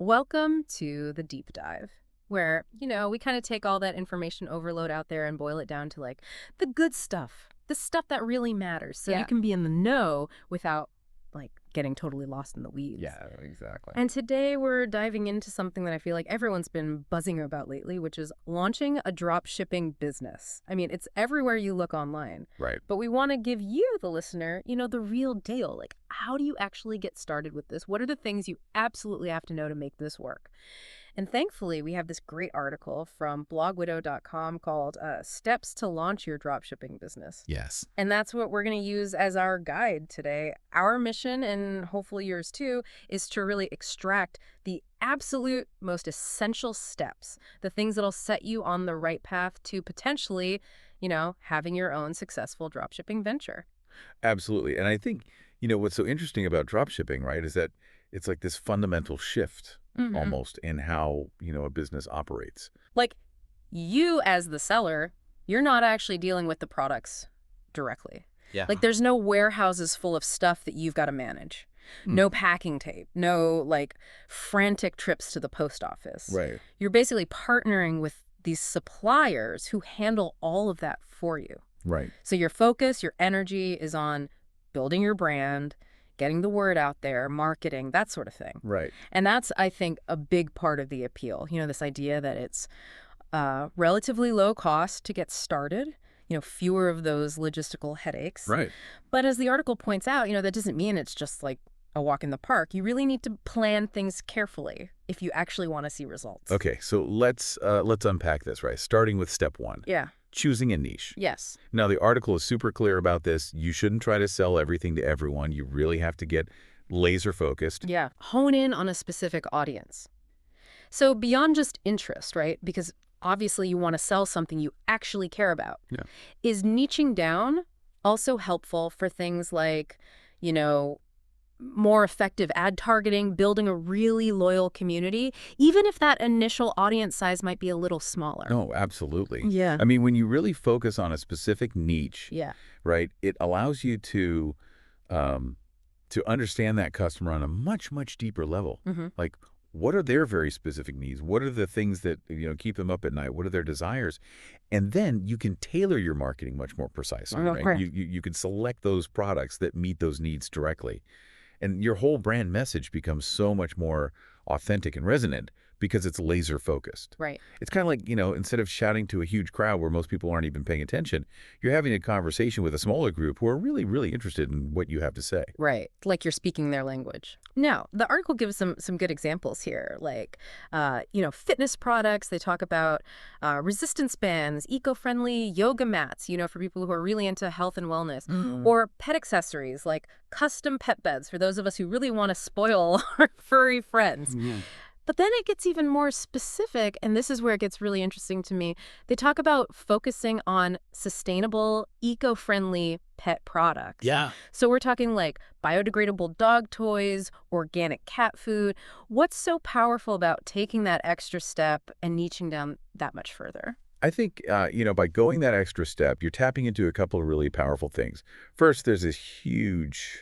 Welcome to the deep dive, where, we kind of take all that information overload out there and boil it down to like the good stuff, the stuff that really matters, so you Yeah. can be in the know without like getting totally lost in the weeds. Yeah, exactly. And today we're diving into something that I feel like everyone's been buzzing about lately, which is launching a drop shipping business. I mean, it's everywhere you look online. Right. But we want to give you, the listener, the real deal. Like, how do you actually get started with this? What are the things you absolutely have to know to make this work? And thankfully, we have this great article from blogwidow.com called Steps to Launch Your Dropshipping Business. Yes. And that's what we're going to use as our guide today. Our mission, and hopefully yours too, is to really extract the absolute most essential steps, the things that'll set you on the right path to potentially, having your own successful dropshipping venture. Absolutely. And I think, what's so interesting about dropshipping, right, is that it's like this fundamental shift almost in how, a business operates. Like, you as the seller, you're not actually dealing with the products directly. Yeah. Like, there's no warehouses full of stuff that you've got to manage. No packing tape, no, like, frantic trips to the post office. Right. You're basically partnering with these suppliers who handle all of that for you. Right. So your focus, your energy is on building your brand, getting the word out there, marketing, that sort of thing. Right. And that's, I think, a big part of the appeal. This idea that it's relatively low cost to get started, fewer of those logistical headaches. Right. But as the article points out, that doesn't mean it's just like a walk in the park. You really need to plan things carefully if you actually want to see results. Okay, so let's unpack this, right? Starting with step one. Yeah. Choosing a niche. Yes. Now, the article is super clear about this. You shouldn't try to sell everything to everyone. You really have to get laser focused. Yeah. Hone in on a specific audience. So beyond just interest, right? Because obviously you want to sell something you actually care about. Yeah. Is niching down also helpful for things like, more effective ad targeting, building a really loyal community, even if that initial audience size might be a little smaller? No, absolutely. Yeah. I mean, when you really focus on a specific niche, Yeah. right, it allows you to understand that customer on a much, much deeper level. Like, what are their very specific needs? What are the things that, keep them up at night? What are their desires? And then you can tailor your marketing much more precisely, right? Correct. You can select those products that meet those needs directly. And your whole brand message becomes so much more authentic and resonant because it's laser focused. Right. It's kind of like, instead of shouting to a huge crowd where most people aren't even paying attention, you're having a conversation with a smaller group who are really, really interested in what you have to say. Right. Like you're speaking their language. Now, the article gives some good examples here, like, fitness products. They talk about resistance bands, eco-friendly yoga mats, for people who are really into health and wellness, or pet accessories like custom pet beds for those of us who really want to spoil our furry friends. But then it gets even more specific, and this is where it gets really interesting to me. They talk about focusing on sustainable, eco-friendly pet products. Yeah. So we're talking like biodegradable dog toys, organic cat food. What's so powerful about taking that extra step and niching down that much further? I think, by going that extra step, you're tapping into a couple of really powerful things. First, there's this huge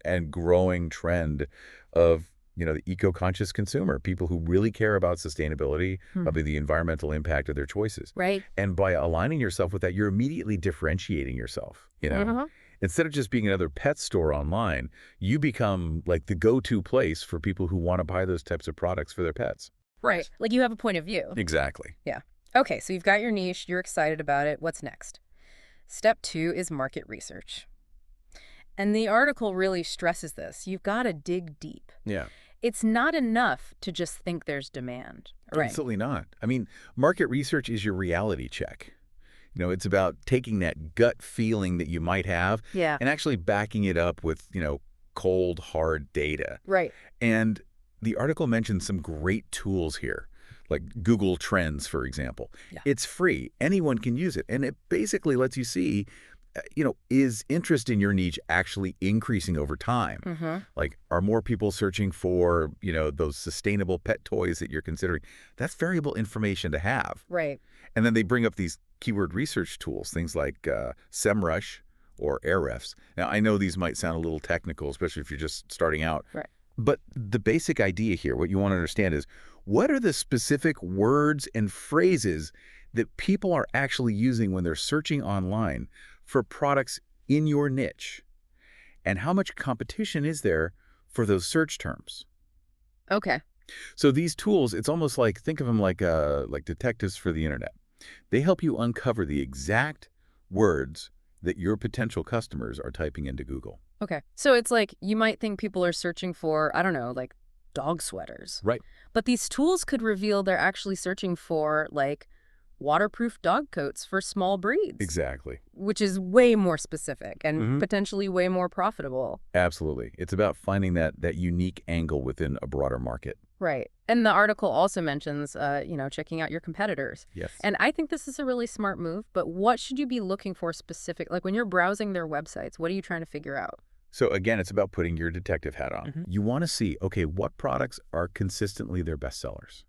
and growing trend of the eco-conscious consumer, people who really care about sustainability, about the environmental impact of their choices. Right. And by aligning yourself with that, you're immediately differentiating yourself, Instead of just being another pet store online, you become like the go-to place for people who want to buy those types of products for their pets. Right. Like you have a point of view. Exactly. Yeah. Okay, so you've got your niche, you're excited about it. What's next? Step 2 is market research. And the article really stresses this. You've got to dig deep. Yeah. It's not enough to just think there's demand. Right. Absolutely not. I mean, market research is your reality check. It's about taking that gut feeling that you might have and actually backing it up with, cold, hard data. Right. And the article mentions some great tools here, like Google Trends, for example. Yeah. It's free. Anyone can use it. And it basically lets you see is interest in your niche actually increasing over time? Like, are more people searching for, those sustainable pet toys that you're considering? That's valuable information to have. Right. And then they bring up these keyword research tools, things like SEMrush or Ahrefs. Now, I know these might sound a little technical, especially if you're just starting out. Right. But the basic idea here, what you want to understand is, what are the specific words and phrases that people are actually using when they're searching online for products in your niche? And how much competition is there for those search terms? Okay. So these tools, it's almost like, think of them like detectives for the internet. They help you uncover the exact words that your potential customers are typing into Google. Okay. So it's like you might think people are searching for, I don't know, like dog sweaters. Right. But these tools could reveal they're actually searching for like waterproof dog coats for small breeds, Exactly. which is way more specific and hmm potentially way more profitable. Absolutely. It's about finding that unique angle within a broader market. Right. And the article also mentions, checking out your competitors. Yes. And I think this is a really smart move, but what should you be looking for specific? Like when you're browsing their websites, what are you trying to figure out? So again, it's about putting your detective hat on. Hmm. You want to see, okay, what products are consistently their best sellers?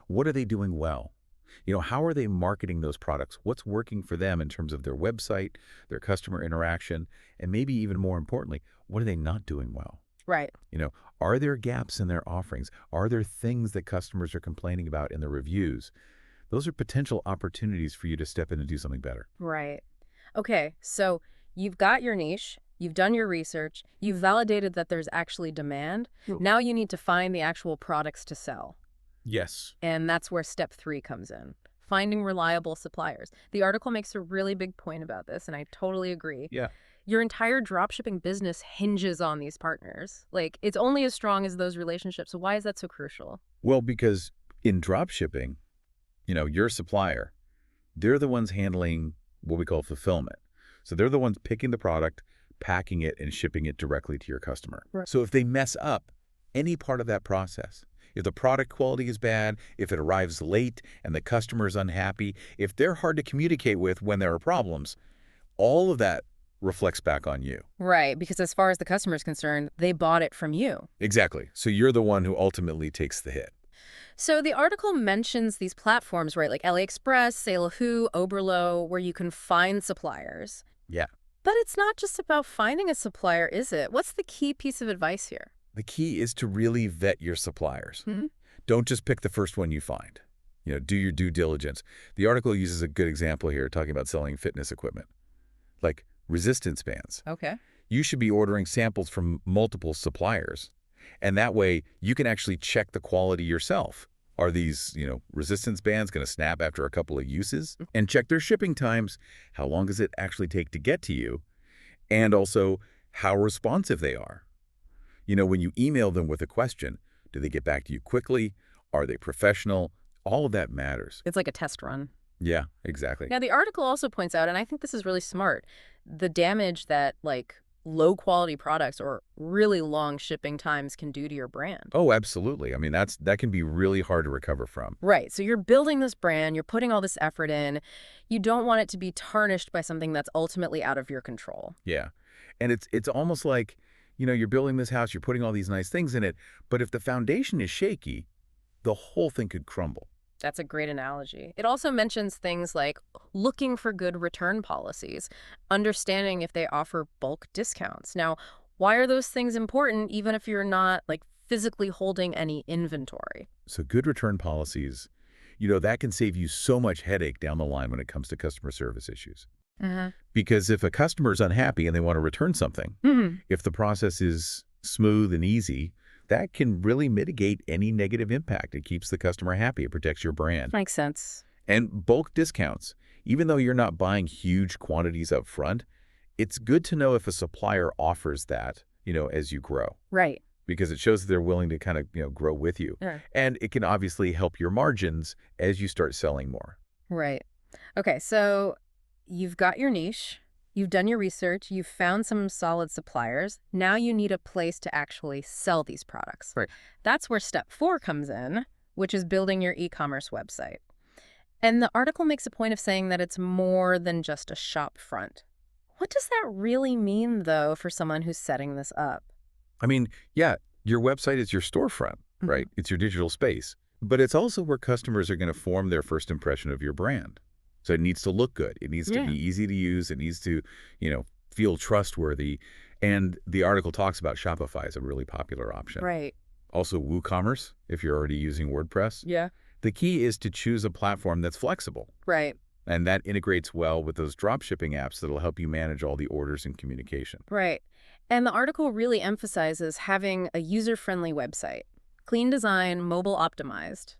What are they doing well? How are they marketing those products? What's working for them in terms of their website, their customer interaction, and maybe even more importantly, what are they not doing well? Right. You know, are there gaps in their offerings? Are there things that customers are complaining about in the reviews? Those are potential opportunities for you to step in and do something better. Right. Okay. So you've got your niche. You've done your research. You've validated that there's actually demand. Sure. Now you need to find the actual products to sell. Yes. And that's where step 3 comes in. Finding reliable suppliers. The article makes a really big point about this, and I totally agree. Yeah. Your entire dropshipping business hinges on these partners. Like, it's only as strong as those relationships. So why is that so crucial? Well, because in drop shipping, your supplier, they're the ones handling what we call fulfillment. So they're the ones picking the product, packing it, and shipping it directly to your customer. Right. So if they mess up any part of that process, if the product quality is bad, if it arrives late and the customer is unhappy, if they're hard to communicate with when there are problems, all of that reflects back on you. Right, because as far as the customer is concerned, they bought it from you. Exactly. So you're the one who ultimately takes the hit. So the article mentions these platforms, right, like AliExpress, Salehu, Oberlo, where you can find suppliers. Yeah. But it's not just about finding a supplier, is it? What's the key piece of advice here? The key is to really vet your suppliers. Don't just pick the first one you find. Do your due diligence. The article uses a good example here talking about selling fitness equipment, like resistance bands. Okay. You should be ordering samples from multiple suppliers. And that way you can actually check the quality yourself. Are these, resistance bands going to snap after a couple of uses? And check their shipping times. How long does it actually take to get to you? And also how responsive they are. When you email them with a question, do they get back to you quickly? Are they professional? All of that matters. It's like a test run. Yeah, exactly. Now, the article also points out, and I think this is really smart, the damage that, like, low-quality products or really long shipping times can do to your brand. Oh, absolutely. I mean, that can be really hard to recover from. Right. So you're building this brand, you're putting all this effort in. You don't want it to be tarnished by something that's ultimately out of your control. Yeah. And it's almost like, you're building this house, you're putting all these nice things in it, but if the foundation is shaky, the whole thing could crumble. That's a great analogy. It also mentions things like looking for good return policies, understanding if they offer bulk discounts. Now, why are those things important even if you're not like physically holding any inventory? So good return policies, that can save you so much headache down the line when it comes to customer service issues. Because if a customer is unhappy and they want to return something, if the process is smooth and easy, that can really mitigate any negative impact. It keeps the customer happy. It protects your brand. Makes sense. And bulk discounts, even though you're not buying huge quantities up front, it's good to know if a supplier offers that, as you grow. Right. Because it shows that they're willing to kind of, grow with you. Yeah. And it can obviously help your margins as you start selling more. Right. Okay, so you've got your niche, you've done your research, you've found some solid suppliers. Now you need a place to actually sell these products. Right. That's where step 4 comes in, which is building your e-commerce website. And the article makes a point of saying that it's more than just a shop front. What does that really mean, though, for someone who's setting this up? I mean, yeah, your website is your storefront, right? It's your digital space. But it's also where customers are going to form their first impression of your brand. So it needs to look good. It needs to be easy to use. It needs to, feel trustworthy. And the article talks about Shopify as a really popular option. Right. Also, WooCommerce, if you're already using WordPress. Yeah. The key is to choose a platform that's flexible. Right. And that integrates well with those dropshipping apps that'll help you manage all the orders and communication. Right. And the article really emphasizes having a user-friendly website. Clean design, mobile optimized.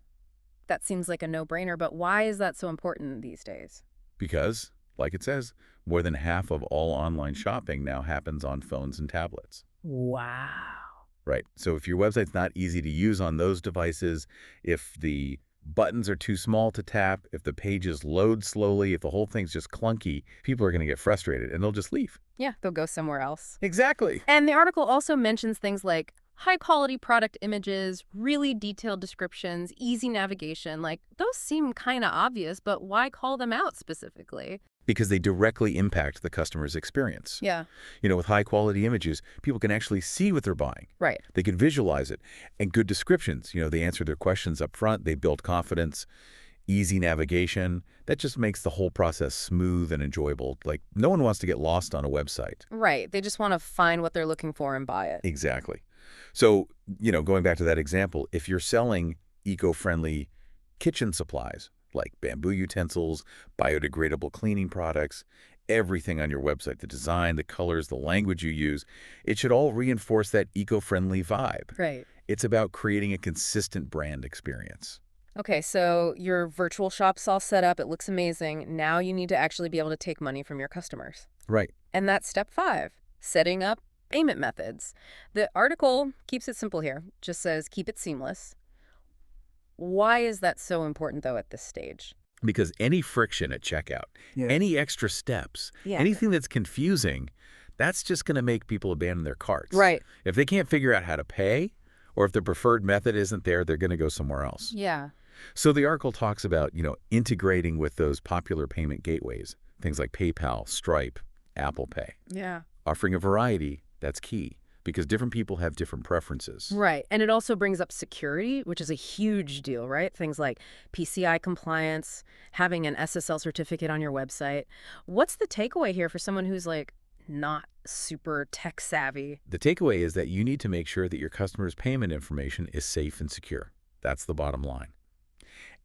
That seems like a no-brainer, but why is that so important these days? Because, like it says, more than half of all online shopping now happens on phones and tablets. Wow. Right. So if your website's not easy to use on those devices, if the buttons are too small to tap, if the pages load slowly, if the whole thing's just clunky, people are going to get frustrated and they'll just leave. Yeah, they'll go somewhere else. Exactly. And the article also mentions things like high-quality product images, really detailed descriptions, easy navigation. Like, those seem kind of obvious, but why call them out specifically? Because they directly impact the customer's experience. Yeah. With high-quality images, people can actually see what they're buying. Right. They can visualize it. And good descriptions, they answer their questions up front, they build confidence, easy navigation. That just makes the whole process smooth and enjoyable. Like, no one wants to get lost on a website. Right. They just want to find what they're looking for and buy it. Exactly. So, going back to that example, if you're selling eco-friendly kitchen supplies, like bamboo utensils, biodegradable cleaning products, everything on your website, the design, the colors, the language you use, it should all reinforce that eco-friendly vibe. Right. It's about creating a consistent brand experience. Okay, so your virtual shop's all set up. It looks amazing. Now you need to actually be able to take money from your customers. Right. And that's step 5, setting up payment methods. The article keeps it simple here, just says keep it seamless. Why is that so important, though, at this stage? Because any friction at checkout, any extra steps, Yeah. anything that's confusing, that's just going to make people abandon their carts. Right. If they can't figure out how to pay, or if their preferred method isn't there, they're going to go somewhere else. Yeah. So the article talks about, integrating with those popular payment gateways, things like PayPal, Stripe, Apple Pay. Yeah. Offering a variety, that's key, because different people have different preferences. Right. And it also brings up security, which is a huge deal, right? Things like PCI compliance, having an SSL certificate on your website. What's the takeaway here for someone who's not super tech savvy? The takeaway is that you need to make sure that your customer's payment information is safe and secure. That's the bottom line.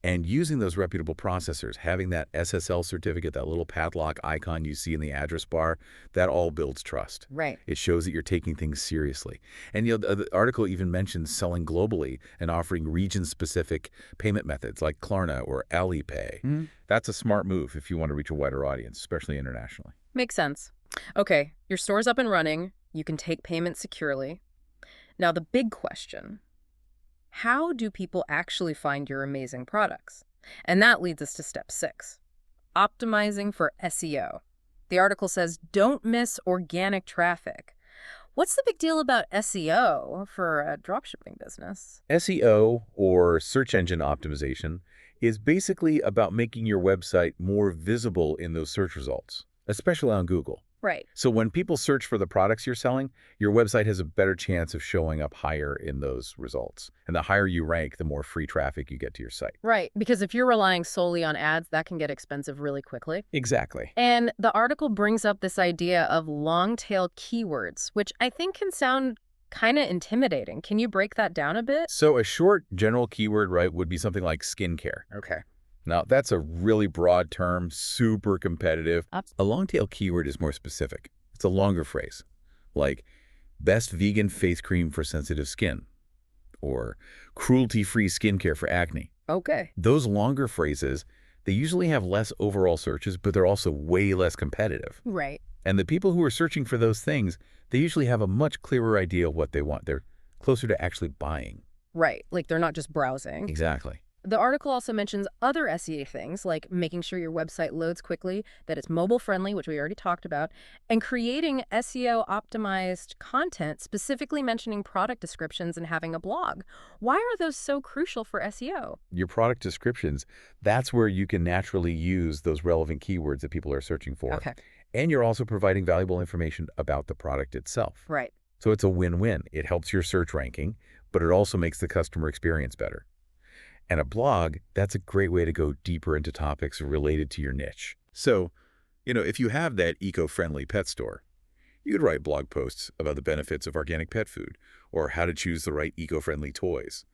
And using those reputable processors, having that SSL certificate, that little padlock icon you see in the address bar, that all builds trust. Right. It shows that you're taking things seriously. And the article even mentions selling globally and offering region-specific payment methods like Klarna or Alipay. Mm-hmm. That's a smart move if you want to reach a wider audience, especially internationally. Makes sense. Okay, your store's up and running. You can take payments securely. Now, the big question: how do people actually find your amazing products? And that leads us to step 6, optimizing for SEO. The article says, don't miss organic traffic. What's the big deal about SEO for a dropshipping business? SEO, or search engine optimization, is basically about making your website more visible in those search results, especially on Google. Right. So when people search for the products you're selling, your website has a better chance of showing up higher in those results. And the higher you rank, the more free traffic you get to your site. Right, because if you're relying solely on ads, that can get expensive really quickly. Exactly. And the article brings up this idea of long-tail keywords, which I think can sound kind of intimidating. Can you break that down a bit? So a short general keyword, right, would be something like skincare. Okay. Now, that's a really broad term, super competitive. A long tail keyword is more specific. It's a longer phrase, like best vegan face cream for sensitive skin, or cruelty-free skincare for acne. Okay. Those longer phrases, they usually have less overall searches, but they're also way less competitive. Right. And the people who are searching for those things, they usually have a much clearer idea of what they want. They're closer to actually buying. Right, like they're not just browsing. Exactly. The article also mentions other SEO things, like making sure your website loads quickly, that it's mobile-friendly, which we already talked about, and creating SEO-optimized content, specifically mentioning product descriptions and having a blog. Why are those so crucial for SEO? Your product descriptions, that's where you can naturally use those relevant keywords that people are searching for. Okay. And you're also providing valuable information about the product itself. Right. So it's a win-win. It helps your search ranking, but it also makes the customer experience better. And a blog, that's a great way to go deeper into topics related to your niche. So, if you have that eco-friendly pet store, You could write blog posts about the benefits of organic pet food or how to choose the right eco-friendly toys.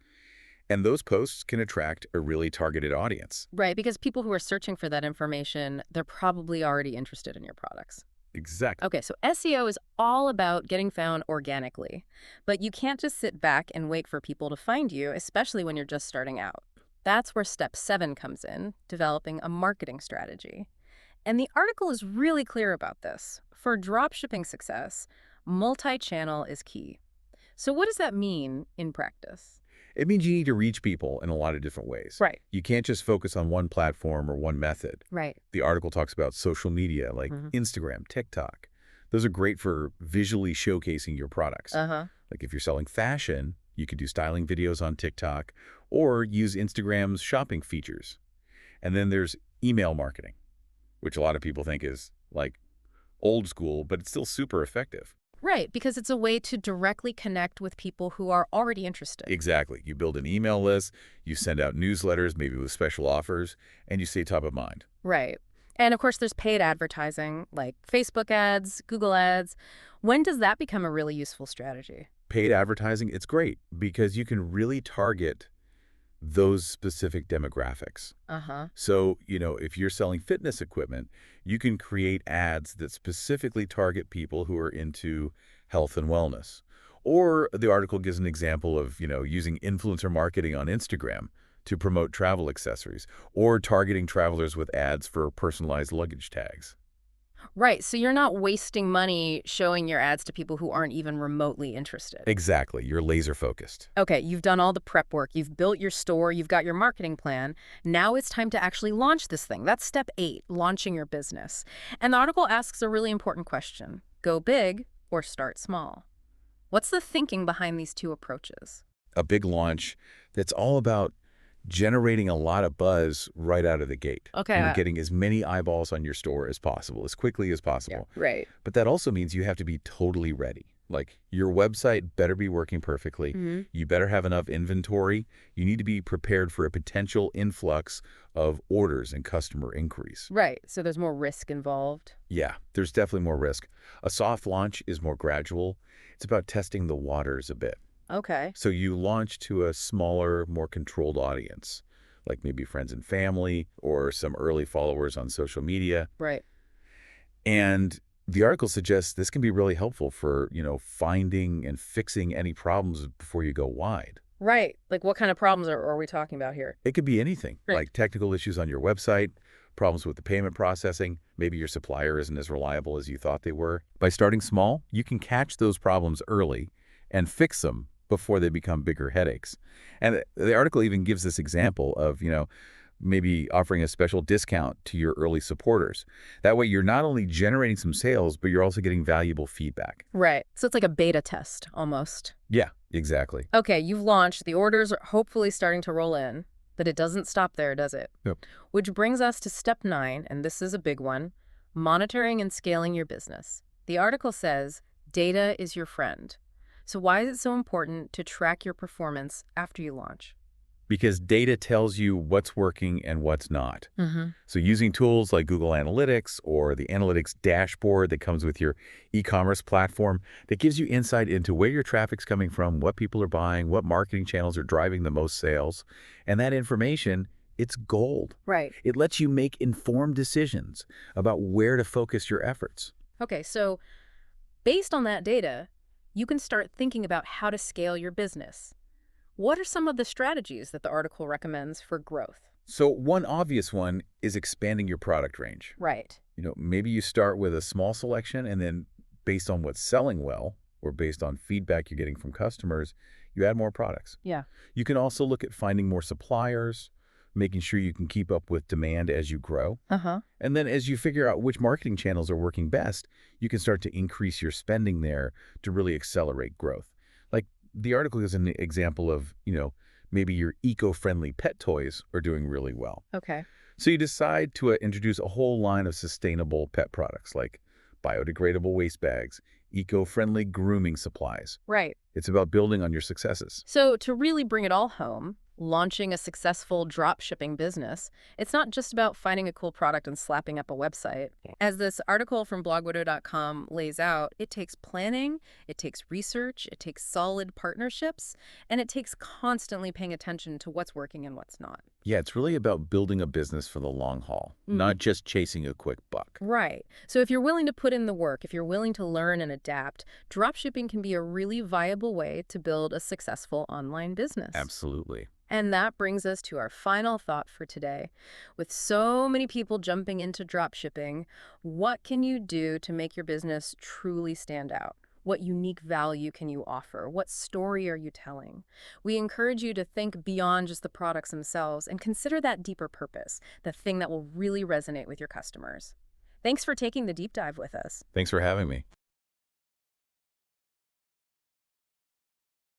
And those posts can attract a really targeted audience. Right, because people who are searching for that information, they're probably already interested in your products. Exactly. Okay, so SEO is all about getting found organically. But you can't just sit back and wait for people to find you, especially when you're just starting out. That's where step 7 comes in, developing a marketing strategy. And the article is really clear about this. For dropshipping success, multi-channel is key. So what does that mean in practice? It means you need to reach people in a lot of different ways. Right. You can't just focus on one platform or one method. Right. The article talks about social media like Hmm. Instagram, TikTok. Those are great for visually showcasing your products. Uh-huh. Like if you're selling fashion, you could do styling videos on TikTok or use Instagram's shopping features. And then there's email marketing, which a lot of people think is like old school, but it's still super effective. Right, because it's a way to directly connect with people who are already interested. Exactly. You build an email list, you send out newsletters, maybe with special offers, and you stay top of mind. Right. And of course, there's paid advertising like Facebook ads, Google ads. When does that become a really useful strategy? Paid advertising, it's great because you can really target those specific demographics. Uh-huh. So, if you're selling fitness equipment, you can create ads that specifically target people who are into health and wellness. Or the article gives an example of, using influencer marketing on Instagram to promote travel accessories or targeting travelers with ads for personalized luggage tags. Right, so you're not wasting money showing your ads to people who aren't even remotely interested. Exactly. You're laser focused. Okay, you've done all the prep work, you've built your store, you've got your marketing plan. Now it's time to actually launch this thing. That's step 8, launching your business. And the article asks a really important question. Go big or start small? What's the thinking behind these two approaches? A big launch that's all about generating a lot of buzz right out of the gate. Okay. Getting as many eyeballs on your store as possible, as quickly as possible. Right. But that also means you have to be totally ready. Like, your website better be working perfectly. Hmm. You better have enough inventory. You need to be prepared for a potential influx of orders and customer inquiries. Right, so there's more risk involved. Yeah, there's definitely more risk. A soft launch is more gradual. It's about testing the waters a bit. Okay. So you launch to a smaller, more controlled audience, like maybe friends and family or some early followers on social media. Right. And the article suggests this can be really helpful for, finding and fixing any problems before you go wide. Right. Like what kind of problems are we talking about here? It could be anything, Right. like technical issues on your website, problems with the payment processing, maybe your supplier isn't as reliable as you thought they were. By starting small, you can catch those problems early and fix them before they become bigger headaches. And the article even gives this example of, maybe offering a special discount to your early supporters. That way you're not only generating some sales, but you're also getting valuable feedback. Right. So it's like a beta test almost. Yeah, exactly. Okay, you've launched. The orders are hopefully starting to roll in, but it doesn't stop there, does it? Yep. Which brings us to step 9, and this is a big one, monitoring and scaling your business. The article says data is your friend. So why is it so important to track your performance after you launch? Because data tells you what's working and what's not. Mm-hmm. So using tools like Google Analytics or the analytics dashboard that comes with your e-commerce platform that gives you insight into where your traffic's coming from, what people are buying, what marketing channels are driving the most sales. And that information, it's gold. Right. It lets you make informed decisions about where to focus your efforts. Okay, so based on that data, you can start thinking about how to scale your business. What are some of the strategies that the article recommends for growth? So one obvious one is expanding your product range. Right. Maybe you start with a small selection and then based on what's selling well or based on feedback you're getting from customers, you add more products. Yeah. You can also look at finding more suppliers, making sure you can keep up with demand as you grow. Uh-huh. And then as you figure out which marketing channels are working best, you can start to increase your spending there to really accelerate growth. Like the article is an example of, maybe your eco-friendly pet toys are doing really well. Okay. So you decide to introduce a whole line of sustainable pet products like biodegradable waste bags, eco-friendly grooming supplies. Right. It's about building on your successes. So to really bring it all home, Launching a successful dropshipping business, it's not just about finding a cool product and slapping up a website. As this article from blogwidow.com lays out, it takes planning, it takes research, it takes solid partnerships, and it takes constantly paying attention to what's working and what's not. Yeah, it's really about building a business for the long haul, not just chasing a quick buck. Right. So if you're willing to put in the work, if you're willing to learn and adapt, dropshipping can be a really viable way to build a successful online business. Absolutely. And that brings us to our final thought for today. With so many people jumping into dropshipping, what can you do to make your business truly stand out? What unique value can you offer? What story are you telling? We encourage you to think beyond just the products themselves and consider that deeper purpose, the thing that will really resonate with your customers. Thanks for taking the deep dive with us. Thanks for having me.